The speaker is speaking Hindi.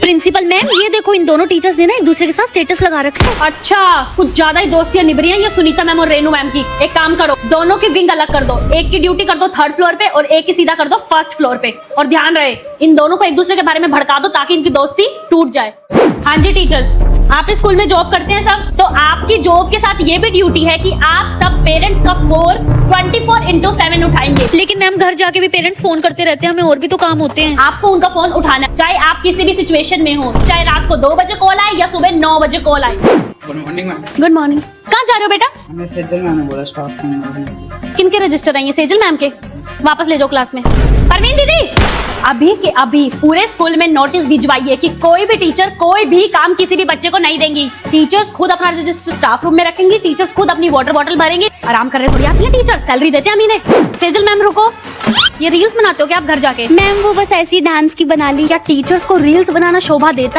प्रिंसिपल मैम, ये देखो इन दोनों टीचर्स ने ना एक दूसरे के साथ स्टेटस लगा रखा है। अच्छा, कुछ ज्यादा ही दोस्तियां निभ रही हैं ये सुनीता मैम और रेनू मैम की। एक काम करो, दोनों की विंग अलग कर दो, एक की ड्यूटी कर दो 3rd फ्लोर पे और एक की सीधा कर दो 1st फ्लोर पे। और ध्यान रहे, इन दोनों को एक दूसरे के बारे में भड़का दो ताकि इनकी दोस्ती टूट जाए। हाँ जी टीचर्स, आप इस स्कूल में जॉब करते हैं सब, तो आपकी जॉब के साथ ये भी ड्यूटी है कि आप सब पेरेंट्स का फोन 24/7 उठाएंगे। लेकिन मैम घर जाके भी पेरेंट्स फोन करते रहते हैं, हमें और भी तो काम होते हैं। आपको उनका फोन उठाना, चाहे आप किसी भी सिचुएशन में हो, चाहे रात को 2 बजे कॉल आए या सुबह 9 बजे कॉल आए। Good morning ma'am. Good morning. कहाँ जा रहे हो बेटा? हमें सेजल मैम ने बोला स्टाफ रूम। किन के रजिस्टर है ये? सेजल मैम के। वापस ले जाओ क्लास में। परवीन दीदी, अभी के अभी पूरे स्कूल में नोटिस भिजवाइए कि कोई भी टीचर कोई भी काम किसी भी बच्चे को नहीं देंगी। टीचर्स खुद अपना रजिस्टर स्टाफ रूम में रखेंगी, टीचर्स खुद अपनी वाटर बॉटल भरेंगे। आराम कर रहे थोड़ी आती है टीचर, सैलरी देते हैं हम इन्हें। सेजल मैम रुको, ये रील्स बनाते हो क्या आप घर जाके? मैम वो बस ऐसी डांस की बना ली। क्या टीचर्स को रील्स बनाना शोभा देता